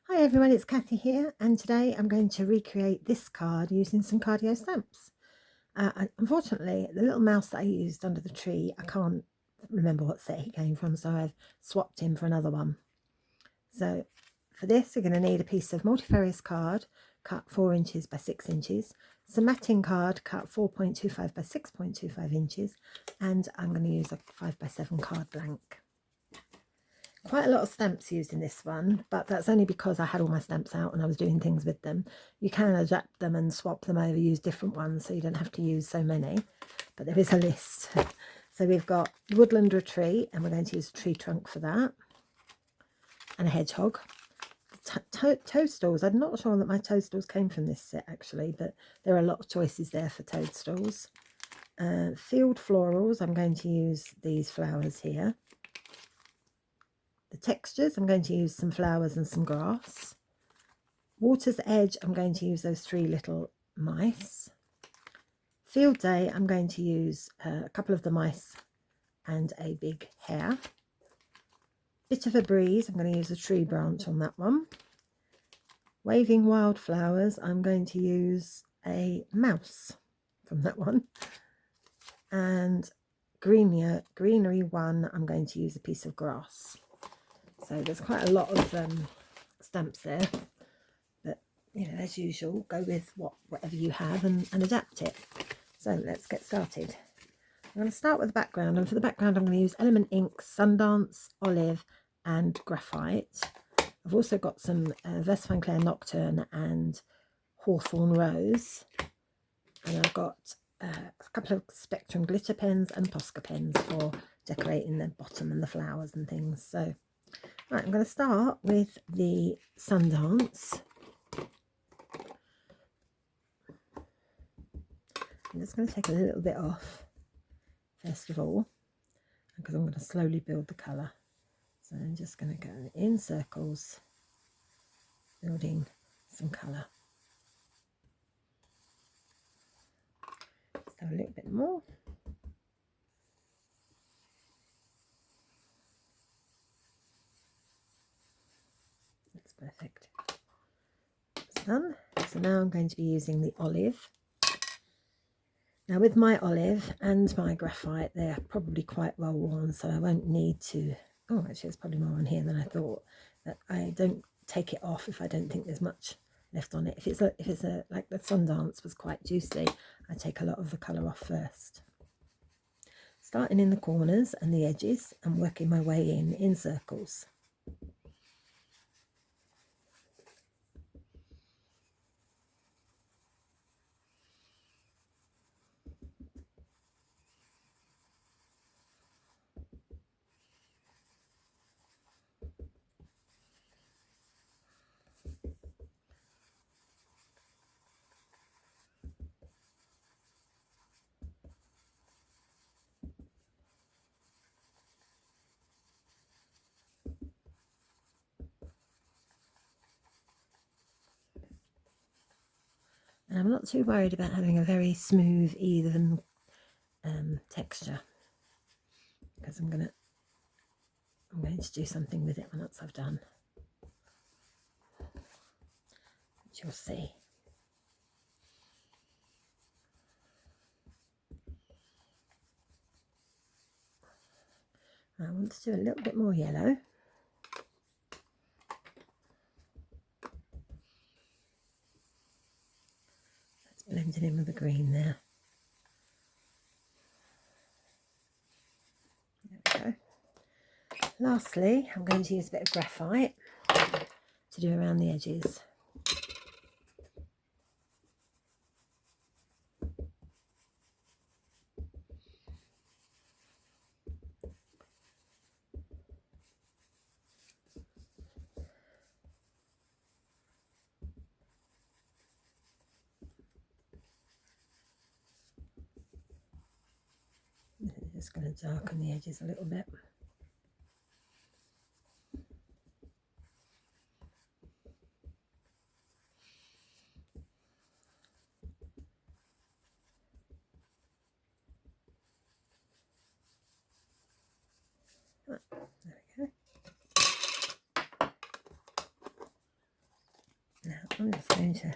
Hi everyone, it's Kathy here, and today I'm going to recreate this card using some cardio stamps. Unfortunately, the little mouse that I used under the tree, I can't remember what set he came from, so I've swapped him for another one. So for this, you're going to need a piece of multifarious card cut 4 inches by 6 inches, some matting card cut 4.25 by 6.25 inches, and I'm going to use a 5 by 7 card blank. Quite a lot of stamps used in this one, but that's only because I had all my stamps out and I was doing things with them. You can adapt them and swap them over, use different ones, so you don't have to use so many, but there is a list. So we've got Woodland Retreat, and we're going to use a tree trunk for that, and a hedgehog. Toadstools, I'm not sure that my toadstools came from this set actually, but there are a lot of choices there for toadstools. Field florals, I'm going to use these flowers here. The textures, I'm going to use some flowers and some grass. Water's Edge, I'm going to use those 3 little mice. Field Day, I'm going to use a couple of the mice and a big hare. Bit of a Breeze, I'm going to use a tree branch on that one. Waving Wildflowers, I'm going to use a mouse from that one. And Greenery 1, I'm going to use a piece of grass. So there's quite a lot of stamps there, but you know, as usual, go with whatever you have and adapt it. So let's get started. I'm going to start with the background, and for the background I'm going to use Element Inks, Sundance, Olive and Graphite. I've also got some Versafine Clair Nocturne and Hawthorn Rose, and I've got a couple of Spectrum glitter pens and Posca pens for decorating the bottom and the flowers and things. So right, I'm going to start with the Sundance. I'm just going to take a little bit off first of all, because I'm going to slowly build the colour. So I'm just going to go in circles, building some colour. So a little bit more. That's perfect. It's done. So now I'm going to be using the olive. Now with my olive and my graphite, they're probably quite well worn, so I won't need to. Oh, actually, there's probably more on here than I thought. But I don't take it off if I don't think there's much left on it. If it's like the Sundance was quite juicy, I take a lot of the colour off first. Starting in the corners and the edges and working my way in circles. And I'm not too worried about having a very smooth, even texture, because I'm going to do something with it once I've done, which you'll see. I want to do a little bit more yellow. Let's blend it in with the green there. There we go. Lastly, I'm going to use a bit of graphite to do around the edges. Just going to darken the edges a little bit. There we go. Now I'm just going to,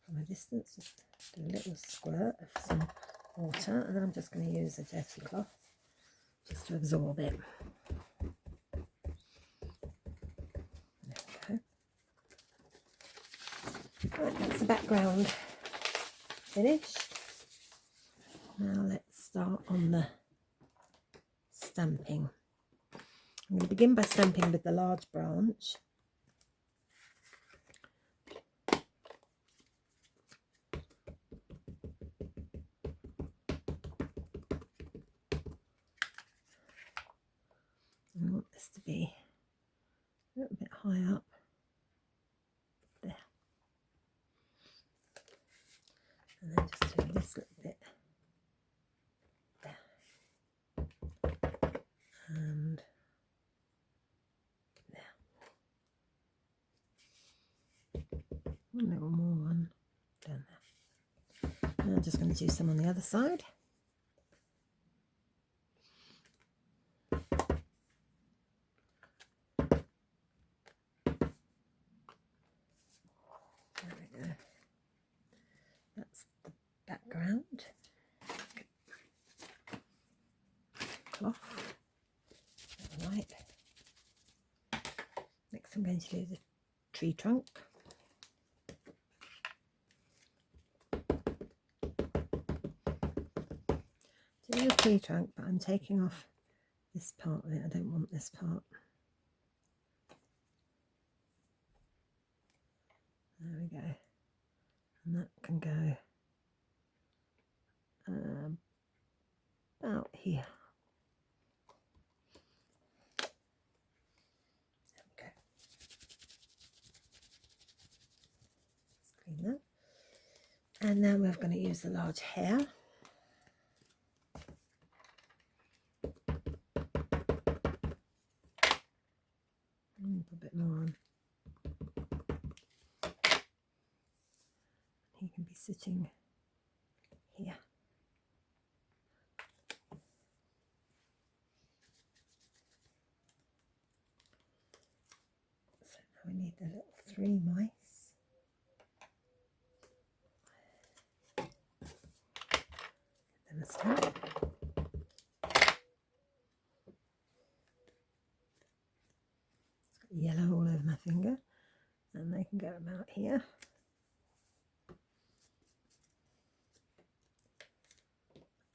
from a distance, just do a little squirt of some water, and then I'm just going to use a dirty cloth just to absorb it. There we go. Right, that's the background finished. Now let's start on the stamping. I'm going to begin by stamping with the large branch. I want this to be a little bit high up there, and then just do this little bit there and there. One little more one down there. And I'm just going to do some on the other side. That's the background cloth. Right. Next I'm going to do the tree trunk. Do the tree trunk, but I'm taking off this part of it. I don't want this part. There we go. And that can go about here. There we go. Let's clean that. And now we're going to use the large hair. A bit more on. He can be sitting here. So now we need the little 3 mice. Get them a stamp. It's got yellow all over my finger, and they can go about here.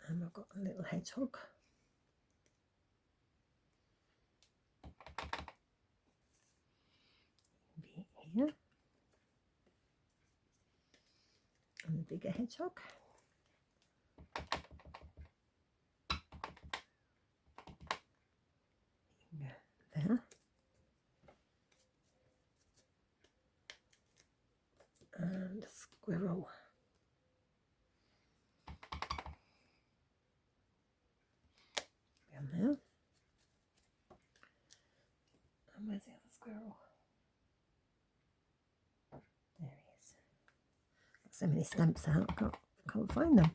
And I've got a little hedgehog. Be here. And the bigger hedgehog. You can go there. And a squirrel. Down there. And where's the other squirrel? There he is. Got so many stamps out, I can't find them.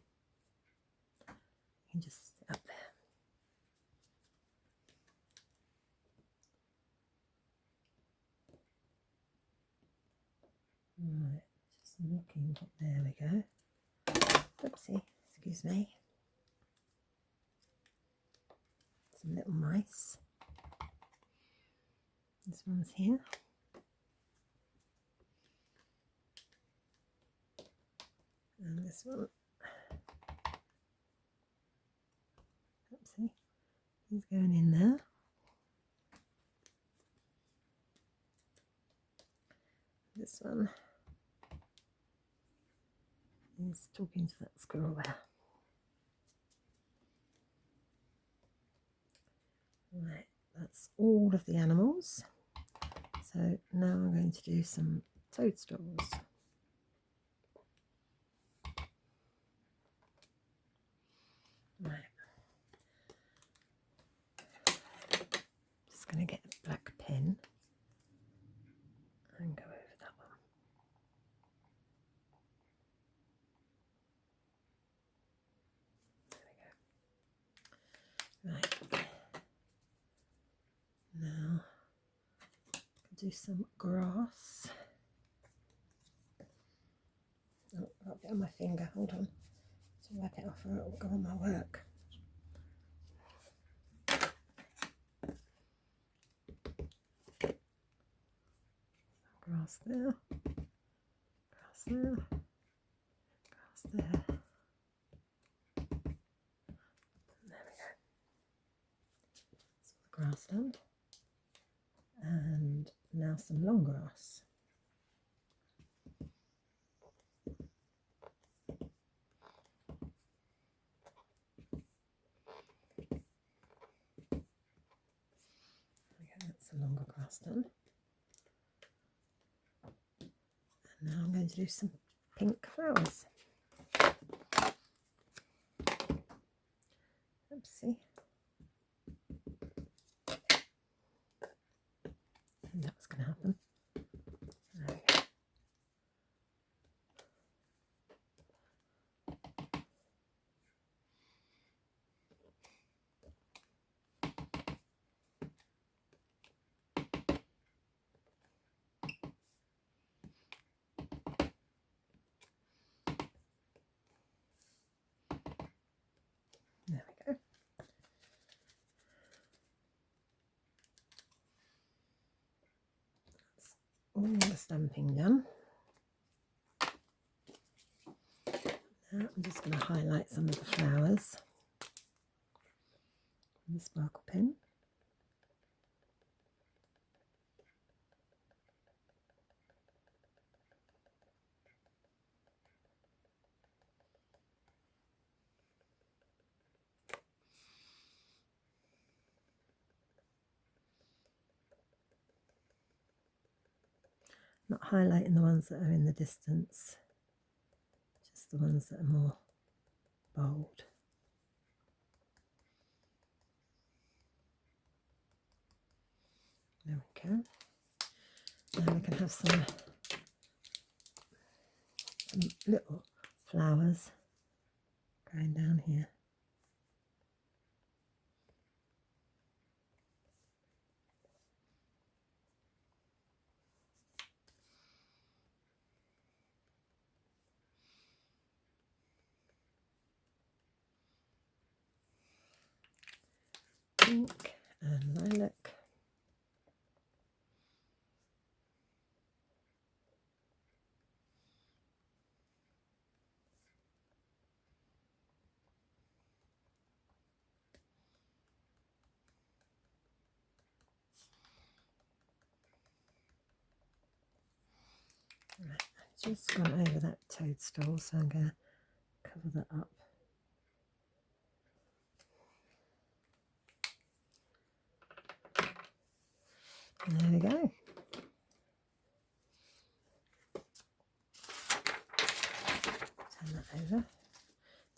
You can just sit up there. Right, just looking. There we go. Oopsie, excuse me. Some little mice. This one's here. And this one. Oopsie, he's going in there. This one. He's talking to that squirrel there. Right, that's all of the animals. So now I'm going to do some toadstools. Right. Just going to get a black pen and go over that one. There we go. Right. Now, do some grass. it on my finger. Hold on. So wipe it off or it will go on my work. Grass there. Grass there. Grass there. There we go. That's the grassland. And now some long grass. That's a longer grass done. And now I'm going to do some pink flowers. Oopsie. And that's going to happen. There we go. There we go. That's all the stamping done. Now I'm just going to highlight some of the flowers with the sparkle pen. Not highlighting the ones that are in the distance, just the ones that are more bold. There we go. Now we can have some little flowers going down here. Pink and lilac. Right, I've just gone over that toadstool, so I'm going to cover that up. There we go. Turn that over.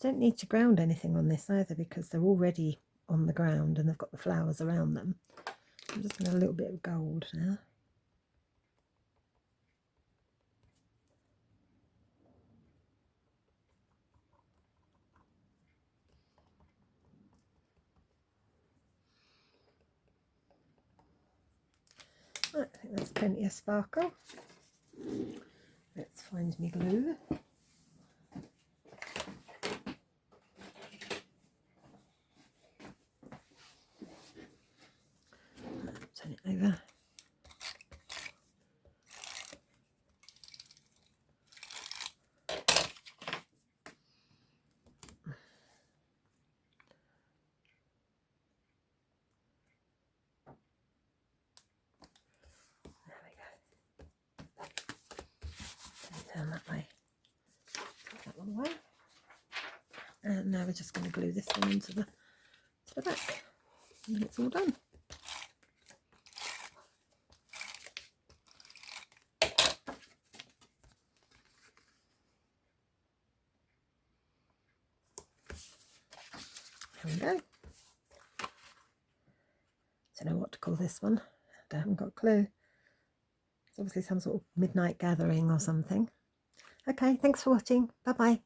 Don't need to ground anything on this either because they're already on the ground and they've got the flowers around them. I'm just going to a little bit of gold now. Right, I think that's plenty of sparkle. Let's find me glue. Turn it over. Down that way. Put that one away. And now we're just going to glue this one onto the back. And then it's all done. There we go. Don't know what to call this one. I haven't got a clue. It's obviously some sort of midnight gathering or something. Okay, thanks for watching. Bye bye.